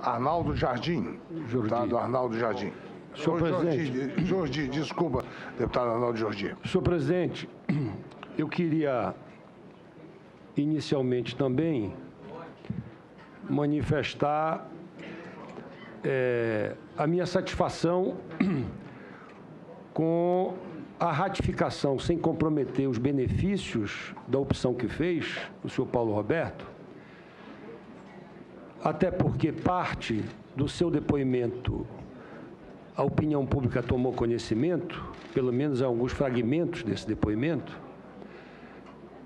Arnaldo Jardim. Deputado Arnaldo Jardim. Senhor presidente. Jordi, desculpa, deputado Arnaldo Jordi. Senhor presidente, eu queria inicialmente também manifestar a minha satisfação com a ratificação, sem comprometer os benefícios da opção que fez o senhor Paulo Roberto, até porque parte do seu depoimento a opinião pública tomou conhecimento, pelo menos alguns fragmentos desse depoimento,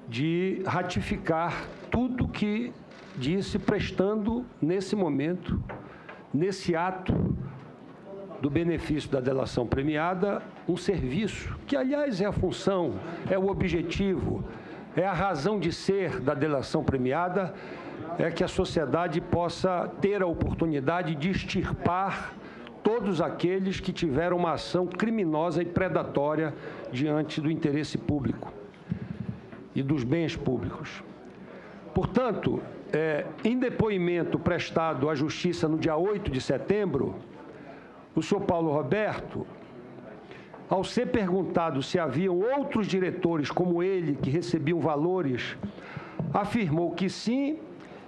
de ratificar tudo que disse, prestando, nesse momento, nesse ato do benefício da delação premiada, um serviço, que, aliás, é a função, é o objetivo, é a razão de ser da delação premiada, é que a sociedade possa ter a oportunidade de extirpar todos aqueles que tiveram uma ação criminosa e predatória diante do interesse público e dos bens públicos. Portanto, em depoimento prestado à Justiça no dia 8 de setembro, o senhor Paulo Roberto, ao ser perguntado se haviam outros diretores como ele que recebiam valores, afirmou que sim,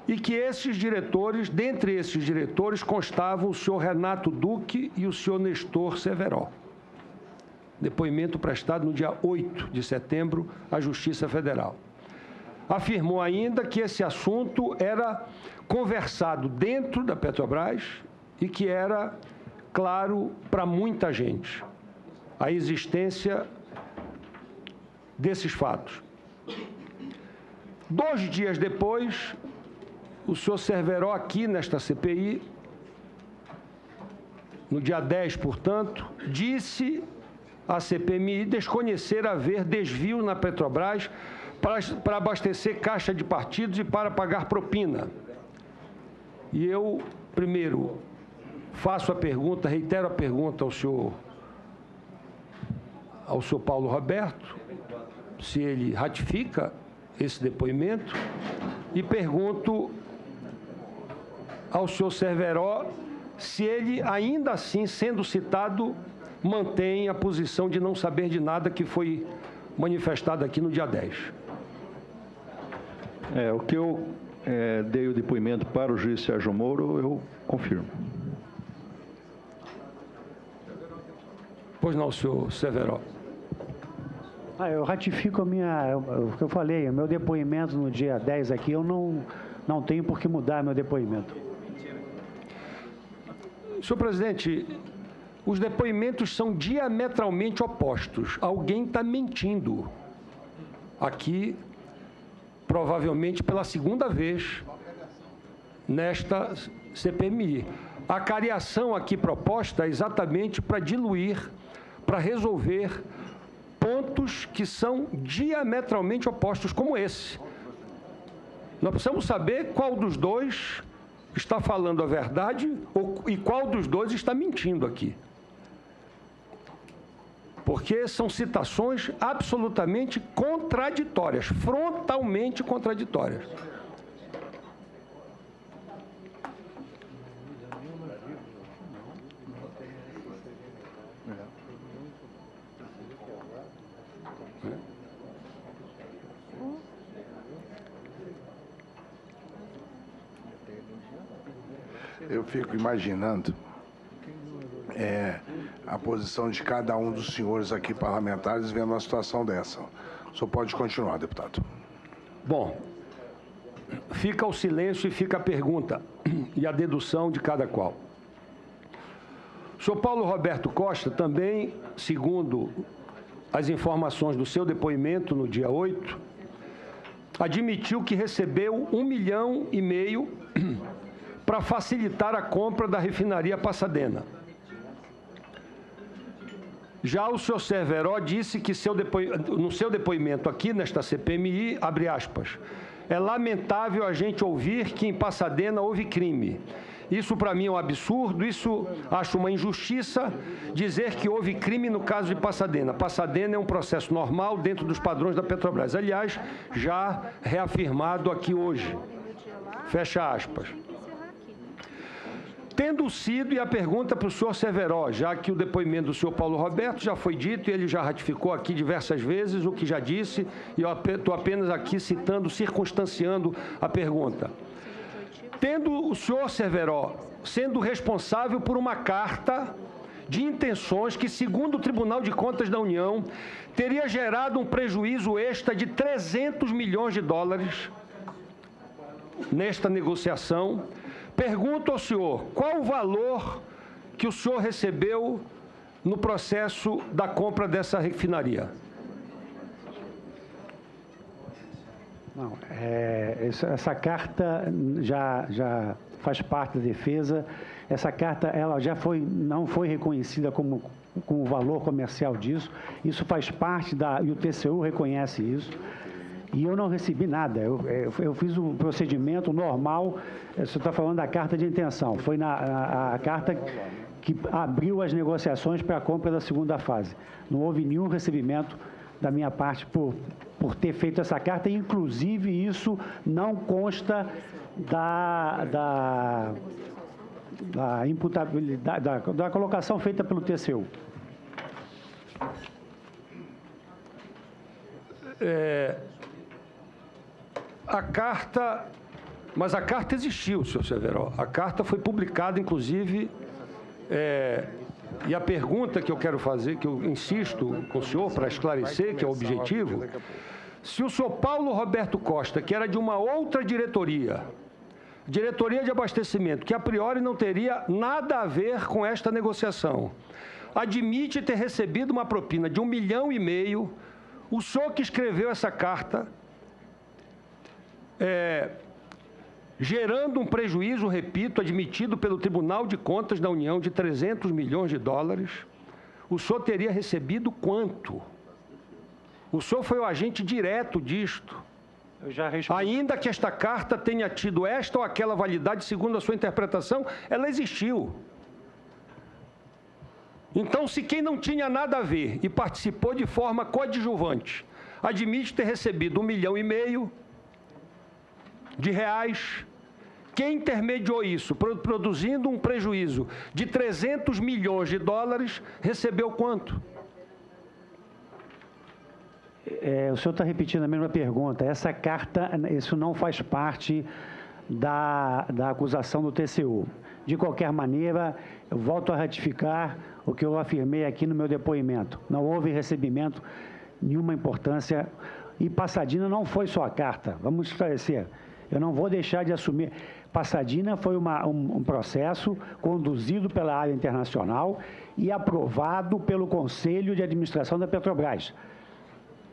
e que esses diretores, dentre esses diretores, constavam o senhor Renato Duque e o senhor Nestor Severo. Depoimento prestado no dia 8 de setembro à Justiça Federal. Afirmou ainda que esse assunto era conversado dentro da Petrobras e que era claro para muita gente a existência desses fatos. 2 dias depois, o senhor Severo, aqui nesta CPI, no dia 10, portanto, disse à CPMI desconhecer haver desvio na Petrobras para abastecer caixa de partidos e para pagar propina. E eu, primeiro, faço a pergunta, reitero a pergunta ao senhor Paulo Roberto, se ele ratifica esse depoimento, e pergunto ao senhor Severo se ele, ainda assim, sendo citado, mantém a posição de não saber de nada que foi manifestada aqui no dia 10. O que eu dei o depoimento para o juiz Sérgio Moro, eu confirmo. Pois não, senhor Severo. Eu ratifico o que eu falei, o meu depoimento no dia 10 aqui, eu não tenho por que mudar meu depoimento. Senhor presidente, os depoimentos são diametralmente opostos. Alguém está mentindo aqui, provavelmente pela segunda vez, nesta CPMI. A cariação aqui proposta é exatamente para diluir, para resolver pontos que são diametralmente opostos, como esse. Nós precisamos saber qual dos dois está falando a verdade e qual dos dois está mentindo aqui. Porque são citações absolutamente contraditórias, frontalmente contraditórias. Eu fico imaginando a posição de cada um dos senhores aqui parlamentares vendo uma situação dessa. O senhor pode continuar, deputado. Bom, fica o silêncio e fica a pergunta e a dedução de cada qual. O senhor Paulo Roberto Costa também, segundo as informações do seu depoimento no dia 8, admitiu que recebeu 1,5 milhão para facilitar a compra da refinaria Pasadena. Já o senhor Severo disse que no seu depoimento aqui nesta CPMI, abre aspas, é lamentável a gente ouvir que em Pasadena houve crime. Isso para mim é um absurdo, isso acho uma injustiça dizer que houve crime no caso de Pasadena. Pasadena é um processo normal dentro dos padrões da Petrobras. Aliás, já reafirmado aqui hoje. Fecha aspas. Tendo sido, e a pergunta para o senhor Severo, já que o depoimento do senhor Paulo Roberto já foi dito e ele já ratificou aqui diversas vezes o que já disse, e eu estou apenas aqui citando, circunstanciando a pergunta. Tendo o senhor Severo sendo responsável por uma carta de intenções que, segundo o Tribunal de Contas da União, teria gerado um prejuízo extra de 300 milhões de dólares nesta negociação, pergunto ao senhor, qual o valor que o senhor recebeu no processo da compra dessa refinaria? Não, essa carta já faz parte da defesa. Essa carta ela não foi reconhecida com o valor comercial disso. Isso faz parte e o TCU reconhece isso. E eu não recebi nada. Eu fiz o procedimento normal. Você está falando da carta de intenção. Foi a carta que abriu as negociações para a compra da segunda fase. Não houve nenhum recebimento da minha parte por ter feito essa carta. Inclusive, isso não consta da imputabilidade, da colocação feita pelo TCU. Mas a carta existiu, senhor Severo. A carta foi publicada, inclusive, e a pergunta que eu quero fazer, que eu insisto com o senhor para esclarecer, que é o objetivo, se o senhor Paulo Roberto Costa, que era de uma outra diretoria de abastecimento, que a priori não teria nada a ver com esta negociação, admite ter recebido uma propina de 1,5 milhão, o senhor que escreveu essa carta, gerando um prejuízo, repito, admitido pelo Tribunal de Contas da União de 300 milhões de dólares, o senhor teria recebido quanto? O senhor foi o agente direto disto. Eu já respondi. Ainda que esta carta tenha tido esta ou aquela validade, segundo a sua interpretação, ela existiu. Então, se quem não tinha nada a ver e participou de forma coadjuvante, admite ter recebido 1,5 milhão de reais, quem intermediou isso, produzindo um prejuízo de 300 milhões de dólares, recebeu quanto? O senhor está repetindo a mesma pergunta. Essa carta, isso não faz parte da acusação do TCU. De qualquer maneira, eu volto a ratificar o que eu afirmei aqui no meu depoimento. Não houve recebimento, nenhuma importância. E Pasadena não foi só a carta. Vamos esclarecer. Eu não vou deixar de assumir. Pasadena foi um processo conduzido pela área internacional e aprovado pelo Conselho de Administração da Petrobras.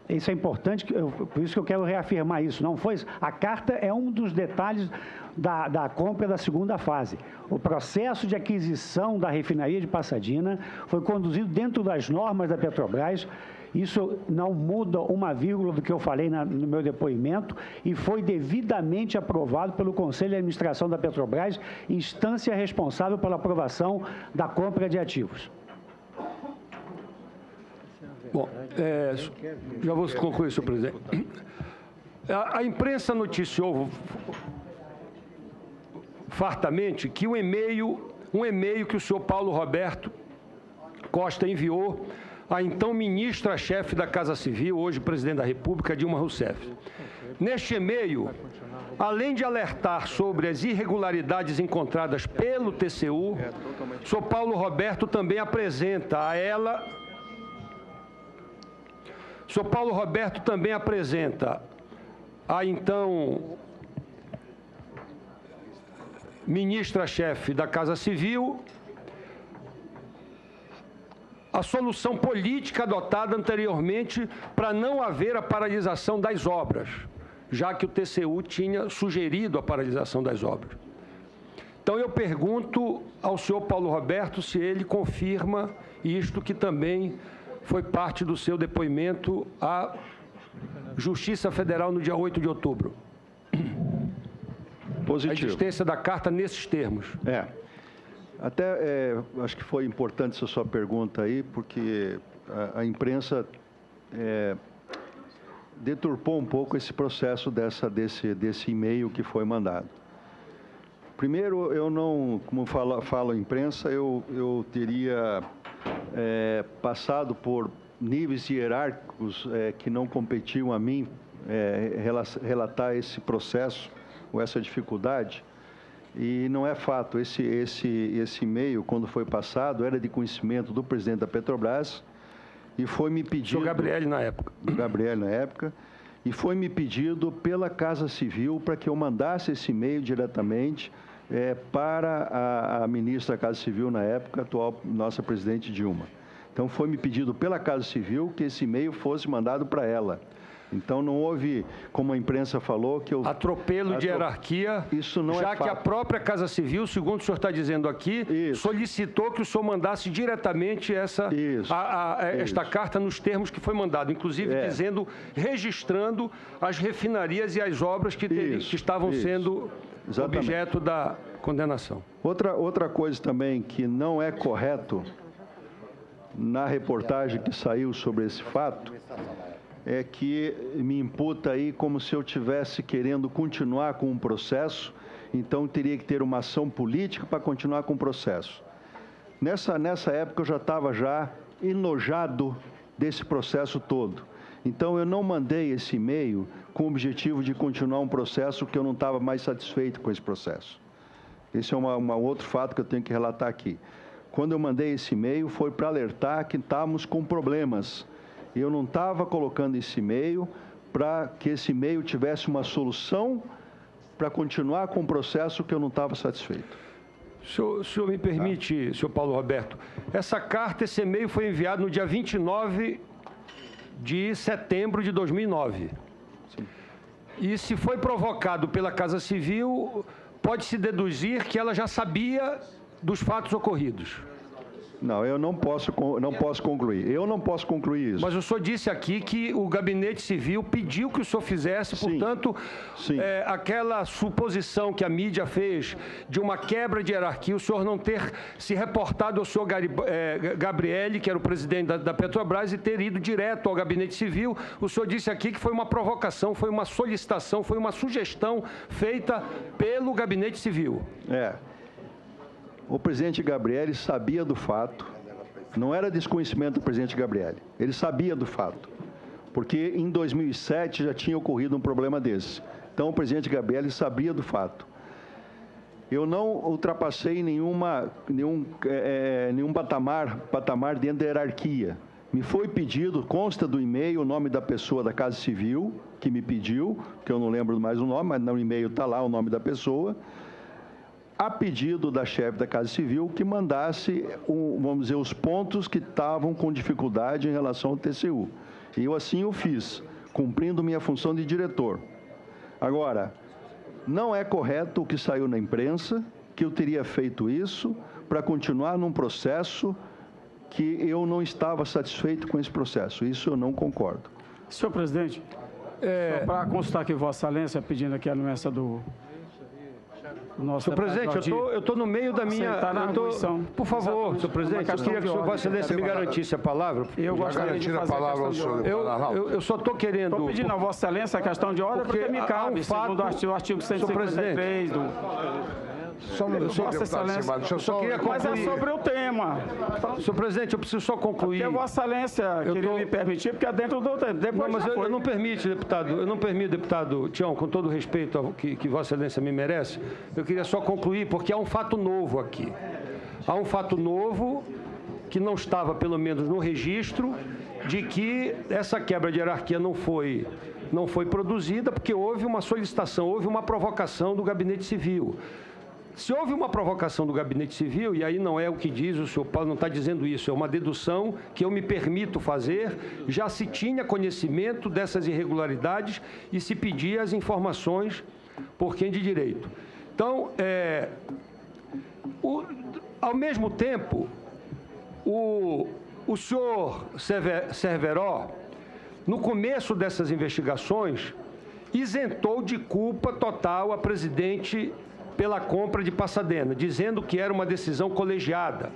Isso é importante, por isso que eu quero reafirmar isso. Não foi, a carta é um dos detalhes da compra da segunda fase. O processo de aquisição da refinaria de Pasadena foi conduzido dentro das normas da Petrobras. Isso não muda uma vírgula do que eu falei no meu depoimento e foi devidamente aprovado pelo Conselho de Administração da Petrobras, instância responsável pela aprovação da compra de ativos. Bom, já vou concluir, senhor presidente. A imprensa noticiou fartamente que um e-mail que o senhor Paulo Roberto Costa enviou à então ministra-chefe da Casa Civil, hoje presidente da República, Dilma Rousseff. Neste e-mail, além de alertar sobre as irregularidades encontradas pelo TCU, o senhor Paulo Roberto também apresenta a ela... O senhor Paulo Roberto também apresenta a então ministra-chefe da Casa Civil a solução política adotada anteriormente para não haver a paralisação das obras, já que o TCU tinha sugerido a paralisação das obras. Então, eu pergunto ao senhor Paulo Roberto se ele confirma isto que também foi parte do seu depoimento à Justiça Federal no dia 8 de outubro. Positivo. A existência da carta nesses termos. Até acho que foi importante essa sua pergunta aí, porque a imprensa deturpou um pouco esse processo desse e-mail que foi mandado. Primeiro, eu não, como falo a imprensa, eu teria passado por níveis hierárquicos que não competiam a mim relatar esse processo ou essa dificuldade. E não é fato. Esse e-mail, quando foi passado, era de conhecimento do presidente da Petrobras e foi me pedido... Do Gabrielli na época. Do Gabrielli na época. E foi me pedido pela Casa Civil para que eu mandasse esse e-mail diretamente para a ministra da Casa Civil na época, atual nossa presidente Dilma. Então, foi me pedido pela Casa Civil que esse e-mail fosse mandado para ela. Então, não houve, como a imprensa falou, que eu... Atropelo de hierarquia, isso não já que a própria Casa Civil, segundo o senhor está dizendo aqui, solicitou que o senhor mandasse diretamente esta carta nos termos que foi mandado, inclusive dizendo, registrando as refinarias e as obras que estavam sendo objeto da condenação. Outra coisa também que não é correto na reportagem que saiu sobre esse fato é que me imputa aí como se eu estivesse querendo continuar com um processo, então teria que ter uma ação política para continuar com o processo. Nessa época eu já estava enojado desse processo todo. Então eu não mandei esse e-mail com o objetivo de continuar um processo que eu não estava mais satisfeito com esse processo. Esse é um outro fato que eu tenho que relatar aqui. Quando eu mandei esse e-mail foi para alertar que estávamos com problemas. Eu não estava colocando esse e-mail para que esse e-mail tivesse uma solução para continuar com um processo que eu não estava satisfeito. O senhor me permite, senhor Paulo Roberto, essa carta, esse e-mail foi enviado no dia 29 de setembro de 2009. Sim. E se foi provocado pela Casa Civil, pode-se deduzir que ela já sabia dos fatos ocorridos. Não, eu não posso concluir. Eu não posso concluir isso. Mas o senhor disse aqui que o Gabinete Civil pediu que o senhor fizesse, portanto, aquela suposição que a mídia fez de uma quebra de hierarquia, o senhor não ter se reportado ao senhor Gabrielli, que era o presidente da Petrobras, e ter ido direto ao Gabinete Civil. O senhor disse aqui que foi uma provocação, foi uma solicitação, foi uma sugestão feita pelo Gabinete Civil. O presidente Gabrielli sabia do fato, não era desconhecimento do presidente Gabrielli, ele sabia do fato, porque em 2007 já tinha ocorrido um problema desse. Então o presidente Gabrielli sabia do fato. Eu não ultrapassei nenhum patamar dentro da hierarquia. Me foi pedido, consta do e-mail, o nome da pessoa da Casa Civil que me pediu, que eu não lembro mais o nome, mas no e-mail está lá o nome da pessoa, a pedido da chefe da Casa Civil que mandasse, vamos dizer, os pontos que estavam com dificuldade em relação ao TCU. E eu assim o fiz, cumprindo minha função de diretor. Agora, não é correto o que saiu na imprensa, que eu teria feito isso para continuar num processo que eu não estava satisfeito com esse processo. Isso eu não concordo. Senhor presidente, só para constar aqui Vossa Excelência, pedindo aqui a anuência do nosso senhor presidente, eu estou no meio da minha... Por favor, senhor presidente, eu queria que o senhor Vossa Excelência me garantisse a palavra. Eu gostaria de fazer a palavra ao senhor. Eu só estou querendo... Estou pedindo a Vossa Excelência a questão de ordem porque me cabe, segundo o artigo 153 do... Só um minuto, deputado Simar, deixa eu só concluir. Mas é sobre o tema. Senhor presidente, eu preciso só concluir. Porque Vossa Excelência queria me permitir, porque é dentro do tempo. Depois não, mas eu não permito, deputado Tião, com todo o respeito ao que Vossa Excelência me merece, eu queria só concluir, porque há um fato novo aqui. Há um fato novo que não estava, pelo menos, no registro, de que essa quebra de hierarquia não foi produzida, porque houve uma solicitação, houve uma provocação do Gabinete Civil. Se houve uma provocação do Gabinete Civil, e aí não é o que diz, o senhor Paulo não está dizendo isso, é uma dedução que eu me permito fazer, já se tinha conhecimento dessas irregularidades e se pedia as informações por quem de direito. Então, ao mesmo tempo, o senhor Cerveró, no começo dessas investigações, isentou de culpa total a presidente pela compra de Passadena, dizendo que era uma decisão colegiada.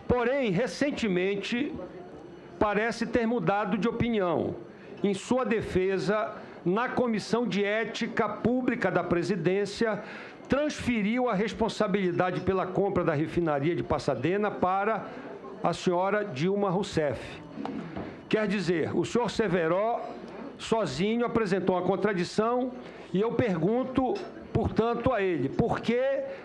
Porém, recentemente, parece ter mudado de opinião. Em sua defesa, na Comissão de Ética Pública da Presidência, transferiu a responsabilidade pela compra da refinaria de Pasadena para a senhora Dilma Rousseff. Quer dizer, o senhor Severo sozinho apresentou uma contradição e eu pergunto, portanto, a ele, por que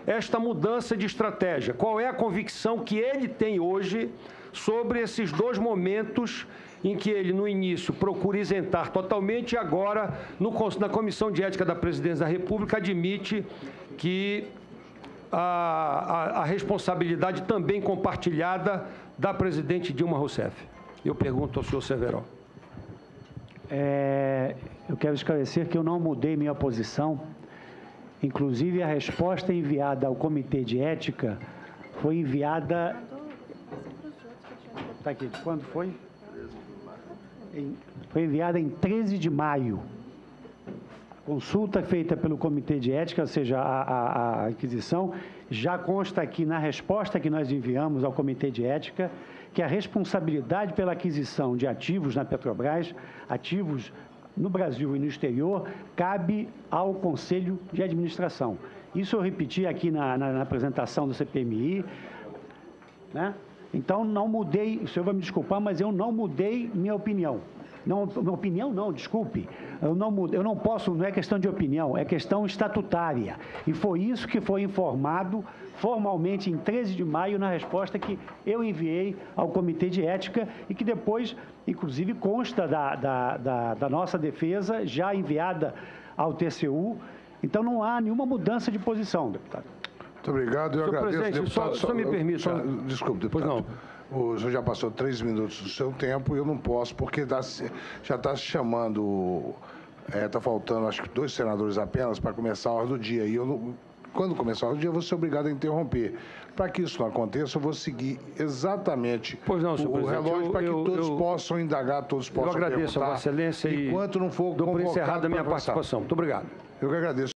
esta mudança de estratégia? Qual é a convicção que ele tem hoje sobre esses dois momentos em que ele, no início, procura isentar totalmente e agora, na Comissão de Ética da Presidência da República, admite que a responsabilidade também compartilhada da presidente Dilma Rousseff? Eu pergunto ao senhor Severo. Eu quero esclarecer que eu não mudei minha posição. Inclusive, a resposta enviada ao Comitê de Ética foi enviada... Está aqui. Quando foi? Foi enviada em 13 de maio. A consulta feita pelo Comitê de Ética, ou seja, a aquisição, já consta aqui na resposta que nós enviamos ao Comitê de Ética, que a responsabilidade pela aquisição de ativos na Petrobras, ativos no Brasil e no exterior, cabe ao Conselho de Administração. Isso eu repeti aqui na apresentação do CPMI, né? Então, não mudei, o senhor vai me desculpar, mas eu não mudei minha opinião. Não, minha opinião não, desculpe. Eu não posso, não é questão de opinião, é questão estatutária. E foi isso que foi informado formalmente em 13 de maio na resposta que eu enviei ao Comitê de Ética e que depois, inclusive, consta da nossa defesa, já enviada ao TCU. Então, não há nenhuma mudança de posição, deputado. Muito obrigado. Eu agradeço, deputado. Só me permite. Desculpe, deputado. Pois não. O senhor já passou 3 minutos do seu tempo e eu não posso, porque já está se chamando, está faltando acho que 2 senadores apenas para começar a ordem do dia. E quando começar a ordem do dia, eu vou ser obrigado a interromper. Para que isso não aconteça, eu vou seguir exatamente o relógio para que todos possam indagar, todos possam perguntar. Eu agradeço a Vossa Excelência e enquanto não for dou por convocado encerrada a minha para avançar. participação. Muito obrigado. Eu que agradeço.